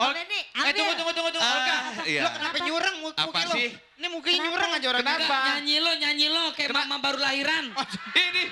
Benny, ambil. Tunggu. Olga, iya. lo kenapa nyurang muka Apa lo? sih? Ini mukanya nyurang aja orang. Kenapa? Nyanyi lo kayak mama baru lahiran. Ini,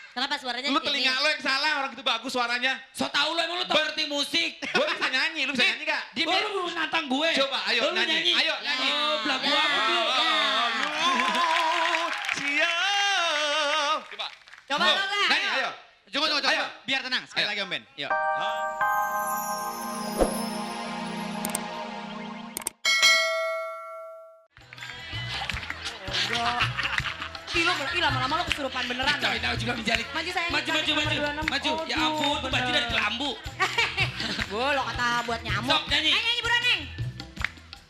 Kenapa suaranya lu gini? telinga lo yang salah, orang itu bagus suaranya. So tau lo emang lo tau ngerti musik. Gue bisa nyanyi, lu bisa nyanyi gak? Lu nantang gue. Coba, ayo Lu nyanyi. Ayo nyanyi. Oh, belagu apa lu? Siap. Coba. Coba Oh, lo lah. nyanyi, ayo. Tunggu. Ayo. Biar tenang. Sekali Ayo. lagi Om Ben. Yuk. Ih lama-lama lo kesurupan beneran. Coy, tahu juga menjalik. Maju sayang. Maju. cantik, nomor 26. Maju. Ya Aduh, ampun, tuh baju bener. dari kelambu. Gue lo kata buat nyamuk. Sok, nyanyi. Ayo nyanyi buruan Neng.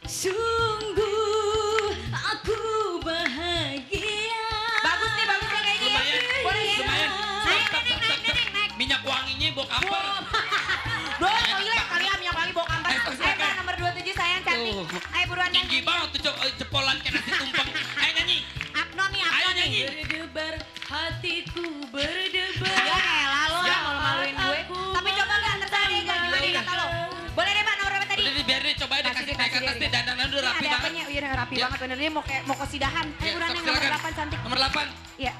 Sungguh aku bahagia. Bagus nih kayaknya. Lumayan. Boleh ya? Lumayan. Naik. Minyak wanginya bawa kamper. Bro, toilet kali ya minyak wangi bawa kamper. Ayo, Ayo silakan. Mbak, nomor 27 sayang cantik. Ayo buruan Neng. Tinggi banget tuh cepolan kayak nasi tumpeng. Ayo nyanyi. Apno nih, Ayo Apno nyanyi. nih. Berdebar, hatiku berdebar. Ya elah lo, malu-maluin gue. Tapi coba gak terserah deh, gak gimana kata lo. Boleh deh Mbak, nomor berapa tadi? Udah deh, biar deh coba deh kasih naik ke atas deh. Dandanan udah rapi Ini ada banget. apanya? Iya rapi Ya. banget bener. Ini mau kesidahan. Ayo Ya, buruan sok, Neng, nomor silakan. 8 cantik. Nomor 8. Iya.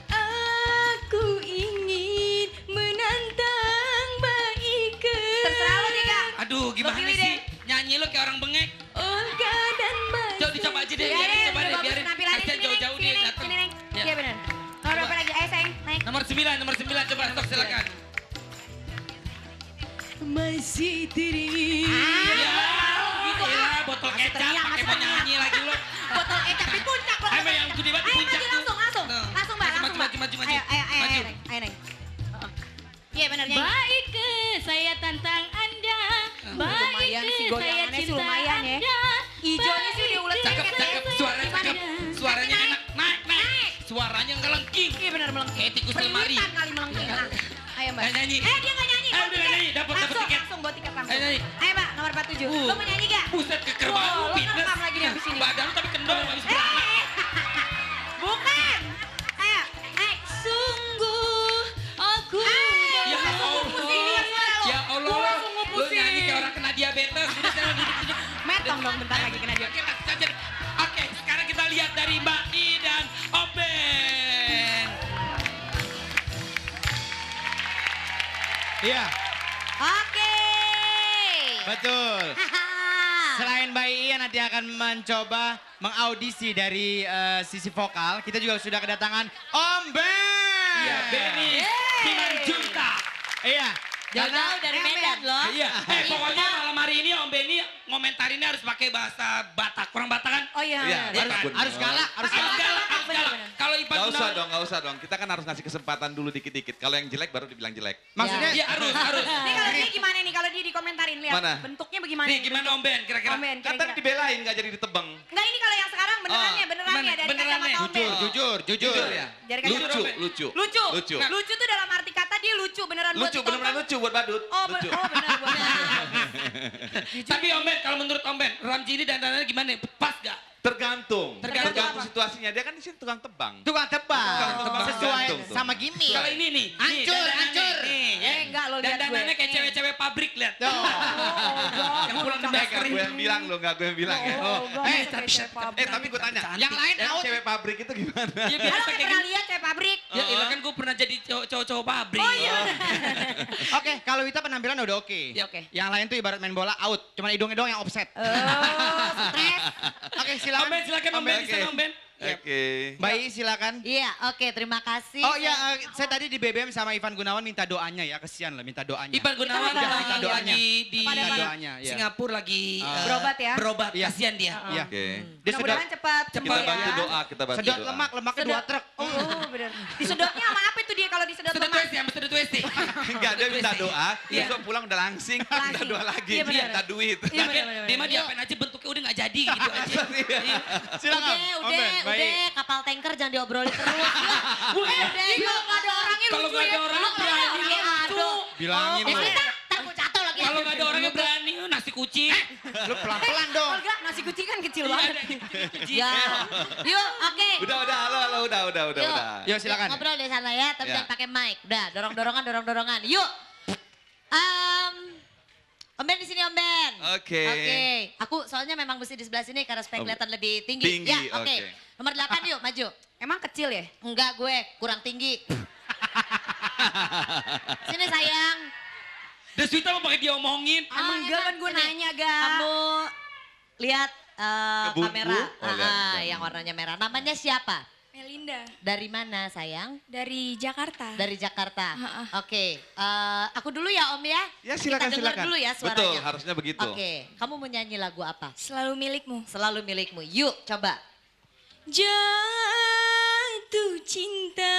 Aku ingin menantang baike. Terserah lo nih Kak. Aduh, gimana pilih sih? deh. Nyanyi lo kayak orang bengek. Olga dan Mbak. Coba dicoba aja deh, biarin coba deh, biarin. Kasihan jauh-jauh dia datang. Sini Neng. Ya. Iya bener. Nomor berapa lagi? Ayo sayang, naik. Nomor 9 coba stok silakan. Masih teri. Ya, gitu gila, ah. botol Masih kecap teriak, pakai masih mau teriak. nyanyi lagi lo. Botol kecap di puncak lo. Ayo, yang gede banget di Ayo puncak maju tuh. langsung. Nah. Langsung Mbak, Maju, langsung Mbak. maju. Ayo Neng. Iya bener nyanyi. Baik saya tantang Anda. lumayan sih, Baik goyangannya saya sih cinta lumayan ya. Anda. Ijonya sih udah ulet Cakep, suaranya Gimana? cakep. Suaranya Naik. enak. Naik. Suaranya ngelengking. Iya bener melengking. Kayak tikus lemari. Pelitan kali melengking. Nah, ayo Mbak. Ayo nyanyi. Dia nggak nyanyi. Ayo, bawa udah tiket. nyanyi, dapat tiket. Langsung bawa tiket langsung. Ayo nyanyi. Ayo Mbak, nomor 47. Lo mau nyanyi gak? Buset keker banget Wow, lu lo fitness. ngerekam lagi nih abis ini. Badan lu tapi kendor habis beranak. Bukan. Ayo. Sungguh aku Ya Allah. pusing dia suara lo. Ya Allah. Gua sungguh Lu pusing. nyanyi kayak orang kena diabetes. Udah sana duduk. Metong dong bentar lagi kena dia. Oke, langsung saja. Oke, sekarang kita lihat dari Mbak I dan Om Ben. Iya, Oke. betul. Selain Mbak Iya nanti akan mencoba mengaudisi dari sisi vokal, kita juga sudah kedatangan Om Ben. Iya, Benny Simanjuntak. Iya. jauh-jauh dari Medan loh. Iya, pokoknya malam hari ini Om Benny ngomentarinnya harus pakai bahasa Batak. Kurang Batak kan? Oh iya. Iya, bener. Batak. Harus galak, harus Harus galak. galak, harus galak. Kalau Ipan Gak usah dong. Kita kan harus ngasih kesempatan dulu dikit-dikit. Kalau yang jelek baru dibilang jelek. Maksudnya Iya, harus. Nih kalau dia gimana nih kalau dia dikomentarin lihat Mana? bentuknya bagaimana? Nih, gimana Om Ben kira-kira? Om Ben Kan tadi kira-kira. dibelain gak jadi ditebang. Enggak ini kalau yang sekarang benerannya, Oh, benerannya gimana? dari Benerannya. kacamata Om Ben. jujur. Jujur ya? Dari kacamata Lucu, Om Ben. Lucu. Lucu. Nah. Lucu tuh dalam arti kata dia lucu beneran buat Lucu, bener-bener ditonton. lucu buat badut. Oh, Lucu. bener buat. Tapi Om Ben, kalau menurut Om Ben, Ramji ini dandanannya gimana? Pas gak? Tergantung Tergantung apa? situasinya. Dia kan di sini tukang tebang. tukang tebang. Tukang tebang. Sesuai Gantung tuh. sama gimmick. Kalau ini nih, Hancur, dandanannya hancur. Nih, ya. Enggak lo lihat gue. Dandanannya kayak cewek-cewek pabrik, lihat. Tuh. Yang pulang dari Gak gue yang bilang lo, gak gue yang bilang ya. Tapi gue tanya, Yang lain yang out. cewek pabrik itu gimana? Iya, Halo biasa kayak kayak pernah gini. lihat cewek pabrik? Ya, ilah kan gue pernah jadi cowok-cowok pabrik. Oh iya. Oke, kalau Wita penampilan udah oke. Ya, oke. Yang lain tuh ibarat main bola out. Cuman hidungnya doang yang offset. Stres. Oke, Om silakan. Ben, silakan Om Ben, di sana Om Ben. Oke. Mbak I, silakan. Iya, oke, terima kasih. Oh iya, saya tadi di BBM sama Ivan Gunawan minta doanya ya, kesian lah minta doanya. Ipan Gunawan Kita minta lagi doanya. di Kepada Minta mana? doanya, ya. Singapura lagi Berobat ya? Berobat, Iya. kasihan dia. Iya. Oke. Dia sedot, Mudah-mudahan cepat Kita sembuh bantu ya. doa, kita bantu sedot doa. lemak, lemaknya 2 truk. Oh bener. Disedotnya sama apa tuh dia kalau disedot Sedot lemak? WC, sama sedot WC. Enggak, dia minta doa, Iya. besok pulang udah langsing, minta Langsing. doa lagi, Iya, benar. minta duit. Iya, Dia bener. dia mah diapain aja bentuknya udah gak jadi gitu aja. Iya. Silakan. Om Ben, Mbak I. Udah, kapal tanker jangan diobrolin terus. Udah, kalau nggak ada orangnya Kalau lucu nggak ada ya. orang, Kalau nggak ada berani orangnya lucu. lucu. Bilangin Eh, lu. kita takut jatuh lagi. Kalau nggak ada orangnya berani, nasi kucing. Lu pelan-pelan dong. Olga, nasi kucing kan kecil Iya, banget. ada kucing. Ya. Yuk, oke. Udah, halo, udah. Yuk. Yuk, silakan. Ngobrol di sana ya, tapi Ya. jangan pakai mic. Udah, dorong-dorongan. Yuk. Om Ben di sini Om Ben. Oke. Oke. Aku soalnya memang mesti di sebelah sini karena supaya kelihatan lebih tinggi. Tinggi, Ya, oke. oke. Nomor 8 yuk, maju. Emang kecil ya? Enggak gue, kurang tinggi. Sini sayang. Deswita mau pakai dia omongin. Emang enggak kan gue Sini. nanya, Ga. Kamu lihat Ke buku? kamera. Oh, lihat. Yang warnanya merah. Namanya siapa? Melinda Dari mana sayang? dari Jakarta. Dari Jakarta. Ha-ha. Oke, aku dulu ya Om ya. Ya silakan Kita dengar silakan. dulu ya suaranya. Betul, harusnya begitu. Oke, kamu mau nyanyi lagu apa? Selalu milikmu. Selalu milikmu. Yuk, coba. Jatuh cinta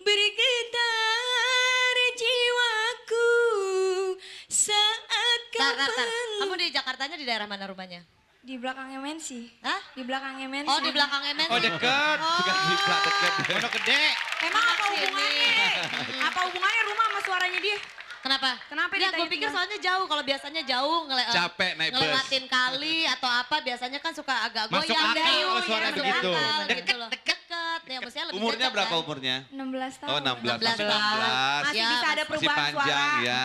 bergetar jiwaku saat kau Tar. Kamu di Jakartanya di daerah mana rumahnya? di belakang MNC. Hah? Di belakang MNC. Oh, di belakang MNC. Oh deket. Suka jiplak deket. Pondok gede. Emang apa Sini. hubungannya? Apa hubungannya rumah sama suaranya dia? Kenapa? Kenapa Ya, gue ditanya pikir tinggal? soalnya jauh. Kalau biasanya jauh Capek naik bus. ngelewatin kali atau apa biasanya kan suka agak Masuk goyang. akal Dayu, kalau suara masuk begitu. akal gitu loh. Deket. Ya, maksudnya lebih Umurnya cocok, berapa kan? umurnya? 16 tahun. Oh 16, 16 masih tahun. 16. Masih Ya, bisa ada masih Masih perubahan panjang suara. ya.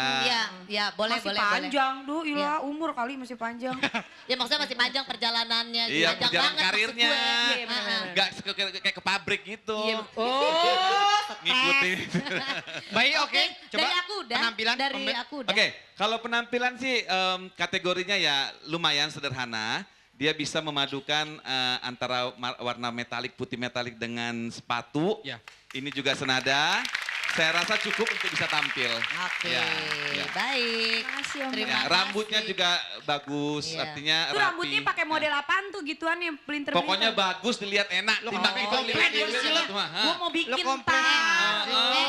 Ya, boleh, Masih boleh. panjang, Duh, Iya. Ila, umur kali masih panjang. Ya maksudnya masih panjang perjalanannya. Iya, panjang perjalanan banget maksud karirnya. gue. Iya, benar-benar. Enggak kayak ke pabrik gitu. Iya. Oh, Ngikutin. Baik, oke. Coba dari aku udah. penampilan. Dari Om Ben. aku udah. Oke, kalau penampilan sih kategorinya ya lumayan sederhana. Dia bisa memadukan antara warna metalik, putih metalik dengan sepatu. Ya. Ini juga senada. Saya rasa cukup untuk bisa tampil. Oke, Ya, ya. baik. Makasih, Om. Terima Ya, kasih. rambutnya juga bagus, Iya. artinya Itu rapi. rambutnya pakai model apaan tuh gituan yang pelintir. Pokoknya bagus, dilihat enak. Lo Timbang komplain, itu komplain, lihat sih lo. Gue mau bikin komplain. tar.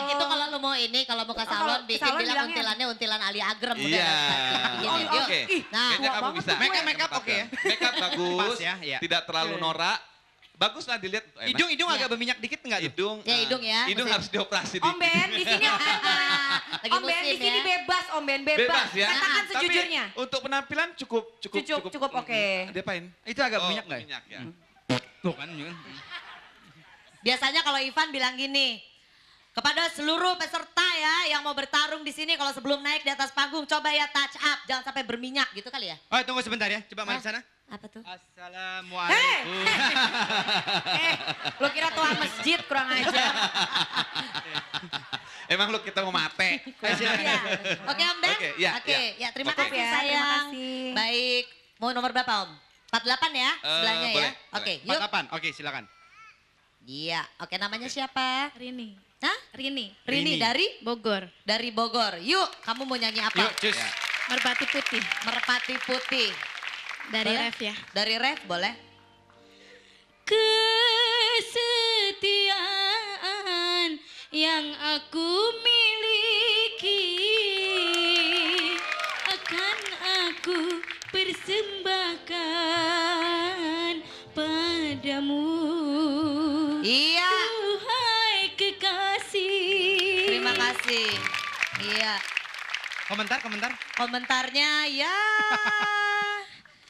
Itu kalau lu mau ini, kalau mau ke Kalau salon, ke bikin salon bilang bilangnya. untilannya untilan Ali Agrem. Iya. Udah, Oh, yuk. Oke, Nah, kayaknya tua kamu banget bisa. tuh gue. Make up oke ya? Make up bagus, Pas ya, iya. tidak terlalu norak. Bagus lah dilihat. enak. Hidung Ya. agak berminyak dikit enggak tuh? Hidung. Ya, hidung ya, Hidung maksudnya. harus dioperasi Om Ben, di sini Om Ben. Lagi Om Ben, musim di sini ya. bebas, Om Ben, bebas. Bebas ya. Katakan Tapi sejujurnya. untuk penampilan cukup. Cukup, oke. Diapain? Itu agak berminyak enggak? Minyak ya. Tuh kan. Biasanya kalau Ivan bilang gini, kepada seluruh peserta ya yang mau bertarung di sini kalau sebelum naik di atas panggung coba ya touch up, jangan sampai berminyak gitu kali ya. Oh tunggu sebentar ya, coba mari sana. Apa tuh? Assalamualaikum. Lo kira tuan masjid kurang ajar. Emang lu kita mau mate. Iya. Oke Om Ben? Oke, iya, Oke, iya. ya terima Oke. kasih Ya, sayang. terima kasih. Baik, mau nomor berapa Om? 48 ya sebelahnya ya? boleh, Oke, boleh. yuk. 48. Oke, silakan. Iya, oke namanya siapa? Rini. Hah? Rini. Rini. Rini dari? Bogor. Dari Bogor. Yuk, kamu mau nyanyi apa? Yuk, cus. Ya. Merpati putih. Merpati Putih. Dari Boleh? Ref ya. Dari Ref boleh? Kesetiaan yang aku miliki akan aku persembahkan padamu. Iya. Duhai kekasih. Terima kasih. Iya. Komentar. Komentarnya ya.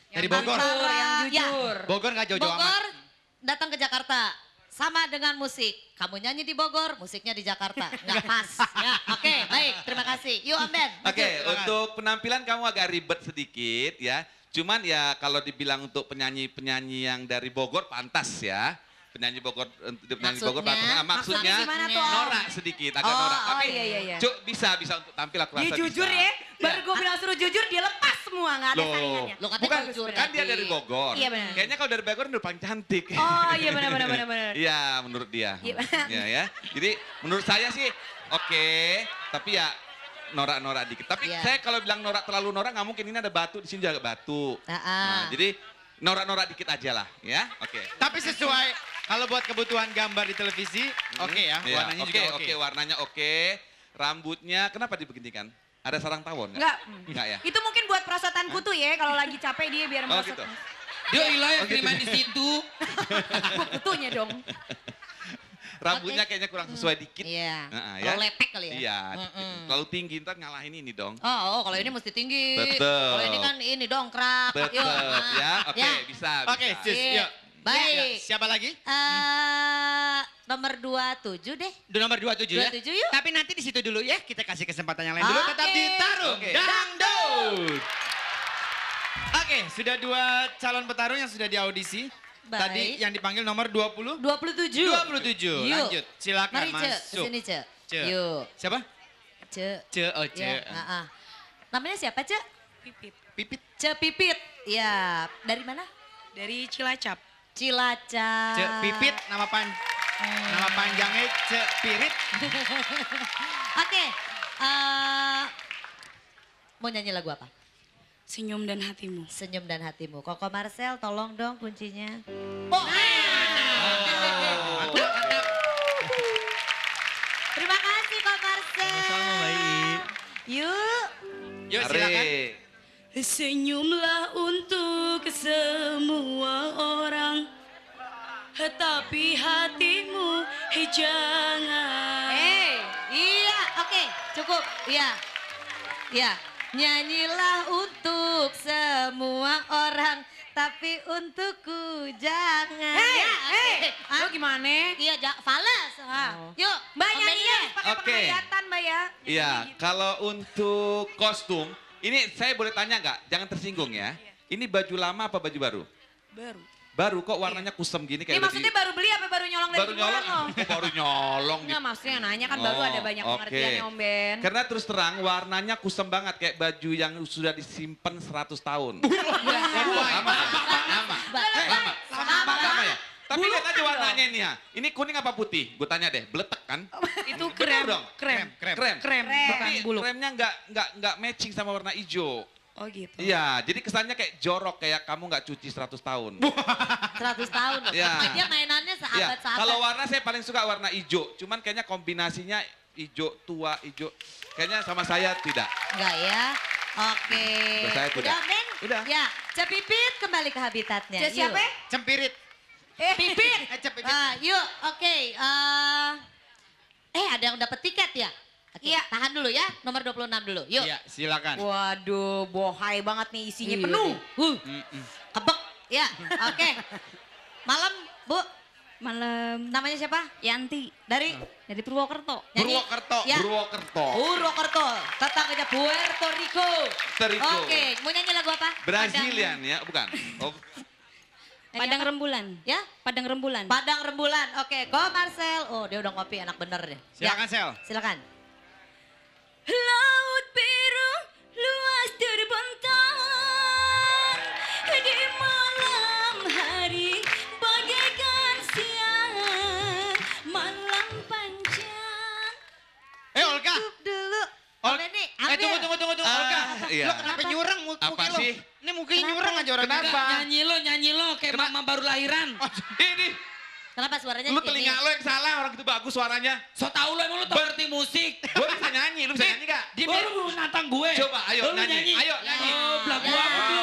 Dari Bogor. Antara- ya, Bogor nggak jauh-jauh Bogor amat. datang ke Jakarta. Sama dengan musik. Kamu nyanyi di Bogor, musiknya di Jakarta. Nggak pas. Ya, oke, baik. Terima kasih. Yuk Om Ben. Oke, silakan. untuk penampilan kamu agak ribet sedikit ya. Cuman ya kalau dibilang untuk penyanyi-penyanyi yang dari Bogor pantas ya. Penyanyi Bogor, penyanyi Bogor Maksudnya? pantas. Nah, maksudnya Maksudnya gimana tuh, Om? norak sedikit, agak Oh, norak. oh, Tapi iya. bisa untuk tampil aku Dia rasa jujur bisa. ya. Baru gue bilang suruh jujur, dia lepas semua. Nggak ada Loh, saingannya. Lo katanya bukan, jujur kan dia tadi. dari Bogor. Iya, benar. Kayaknya kalau dari Bogor udah paling cantik. Oh iya benar. Iya, menurut dia. Iya. Ya. Jadi menurut saya sih oke, tapi ya norak-norak dikit. Tapi Iya. saya kalau bilang norak terlalu norak nggak mungkin, ini ada batu, di sini juga ada batu. Nah, jadi norak-norak dikit aja lah, ya. Oke. Tapi sesuai kalau buat kebutuhan gambar di televisi, oke ya. Iya, Warnanya oke, juga oke, warnanya oke. Rambutnya kenapa dibeginikan? Ada sarang tawon nggak? Enggak. Enggak ya? Itu mungkin buat perosotan kutu ya. Kalau lagi capek dia biar Oh merosot. gitu. Dia ilah yang Oh, gitu. kiriman di situ. Kutunya dong. Rambutnya kayaknya kurang sesuai dikit. Iya. Nah, Terlalu lepek kali ya? Iya, Mm-mm. terlalu tinggi, ntar ngalahin ini dong. Oh, kalau ini mesti tinggi. Betul. Kalau ini kan ini dongkrak. Betul, Yuk, ya. Oke, ya. bisa. Oke, bisa. sis, Iya. yuk. Baik. Ya, siapa lagi? nomor 27 deh. Nomor 27 ya. 27 yuk. Tapi nanti di situ dulu ya, kita kasih kesempatan yang lain dulu. Oke. Tetap di Tarung Oke. Dangdut. Oke, sudah 2 calon petarung yang sudah diaudisi. Baik. Tadi yang dipanggil nomor 20. 27. 27, Yuk. lanjut. Silakan Mari, Ce. masuk. Kesini, Ce. Ce. Yuk. Siapa? Ce. Ce, oh Ce. Ya, namanya siapa, Ce? Pipit. Pipit. Ce Pipit. Ya, dari mana? Dari Cilacap. Cilacap. Ce Pipit, nama panjangnya Ce Pirit. Oke. Mau nyanyi lagu apa? Senyum dan hatimu. Senyum dan hatimu. Koko Marcel, tolong dong kuncinya. Terima kasih Koko Marcel. Sama-sama, baik. Yuk. Yuk silakan. Senyumlah untuk semua orang, tapi hatimu jangan. Iya, oke, cukup. Iya. Iya. Nyanyilah untuk semua orang, tapi untukku jangan. Lo gimana? Iya, fales. Yuk, Mbak Om nyanyi Benny ya. pakai Oke. penglihatan, Mbak ya. Iya, kalau untuk kostum, ini saya boleh tanya nggak? Jangan tersinggung ya. Ini baju lama apa baju baru? Baru. Baru kok warnanya kusem gini Ini kayak udah maksudnya baru beli apa baru nyolong dari baru jemuran nyolong. lo? Baru nyolong. Enggak maksudnya nanya kan baru ada banyak oke. pengertiannya Om Ben. Karena terus terang warnanya kusem banget kayak baju yang sudah disimpan 100 tahun. Lama ya? Lama ya? Tapi lihat aja warnanya ini ya. Ini kuning apa putih? Gue tanya deh, beletek kan? Itu Betul krem. dong? Krem. Krem. Tapi buluk. kremnya nggak matching sama warna hijau. Oh gitu. Iya, jadi kesannya kayak jorok, kayak kamu nggak cuci 100 tahun. 100 tahun. Iya. Dia mainannya Iya, sahabat-sahabat. kalau warna saya paling suka warna hijau. Cuman kayaknya kombinasinya hijau tua, hijau. Kayaknya sama saya tidak. Enggak ya? Oke. Udah, saya tidak. Udah, Ben? Udah. Ya, Cepipit kembali ke habitatnya. Ce siapa? Yuk. Cempirit. Pipit. Cepipit. Yuk, oke. Ada yang dapat tiket ya? Oke, Iya. tahan dulu ya. Nomor 26 dulu. Yuk. Iya, silakan. Waduh, bohai banget nih isinya Iya penuh. nih. Kebek. Ya, oke. Malam, Bu. Malam Namanya siapa? Yanti Dari Purwokerto. nyanyi. Purwokerto, Ya. Purwokerto. Purwokerto. Tetangganya Puerto Rico. Puerto Rico. Oke, mau nyanyi lagu apa? Brazilian ya, bukan? Oh, Nyanyi Padang apa? Rembulan. Ya? Padang Rembulan. Padang Rembulan. Oke, go Marcel. Oh, dia udah ngopi, enak bener deh. Silakan, Ya, Sel. silakan. Laut biru luas terbentang di malam hari bagaikan siang malam panjang. Olga. Dulu. Ol- Benny, tunggu. Olga. iya. Lo kenapa nyurang Apa muka lo? sih? Ini mukanya nyurang aja orang. Kenapa? Nyanyi lo kayak mama baru lahiran. Ini, Kenapa suaranya lu telinga lo yang salah, orang itu bagus suaranya. So tau lo emang lo tau ngerti musik. Gue bisa nyanyi, lu bisa nyanyi gak? Dia baru nantang gue. Coba, ayo Lo nyanyi. Ayo nyanyi. Oh, belagu Ya. apa lu?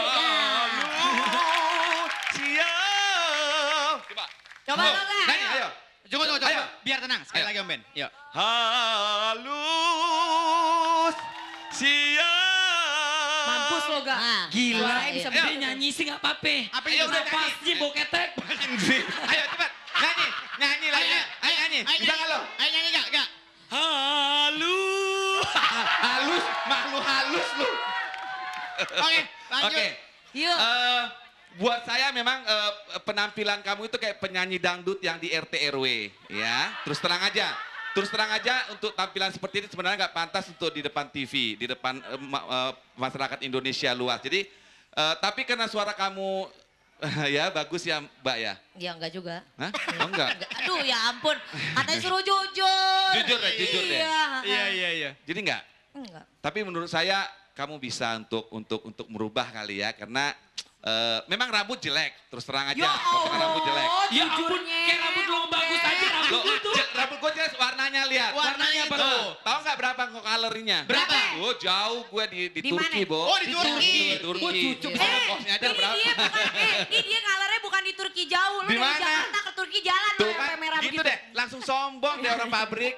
Siap. Coba. Coba, Oh, Olga. nyanyi, ayo. Tunggu. Ayo. Biar tenang. Sekali Ayo. lagi Om Ben. Yuk. Halus siap. Mampus lo gak? Nah, Gila, iya. bisa Dia nyanyi sih gak apa-apa. Apa Ayo, itu? udah Apa nyanyi. sih boketek? Ayo cepat. Nyanyi. Nyanyi lagi. Ayo nyanyi. Bisa nggak lo? Ayo nyanyi gak? Halus. Halus. Makhluk halus lu. Oke, lanjut. Oke. Yuk. Buat saya memang penampilan kamu itu kayak penyanyi dangdut yang di RT RW, ya. Terus terang aja untuk tampilan seperti ini sebenarnya nggak pantas untuk di depan TV, di depan masyarakat Indonesia luas. Jadi, tapi karena suara kamu ya bagus ya Mbak ya. Ya enggak juga. Hah? Oh enggak. Aduh ya ampun. Katanya suruh jujur. Jujur deh. Iya. Jadi enggak. Enggak. Tapi menurut saya kamu bisa untuk merubah kali ya, karena memang rambut jelek, terus terang aja. Potongan rambut jelek. Ya ampun, kayak rambut lo bagus aja rambut Loh, lo tuh. rambut gue jelas warnanya lihat. Warnanya apa tuh? Tahu nggak berapa kok kalorinya? Berapa? Oh jauh gue di Di Turki, mana? Bo. Oh, di Turki. Di Turki. Oh, cucuk. Kosnya aja Ini berapa? dia bukan, ini dia ngalarnya bukan di Turki jauh. Lu Di dari mana? Jakarta ke Turki jalan Tuh tuh kan, sampai merah gitu begitu. deh, langsung sombong deh orang pabrik.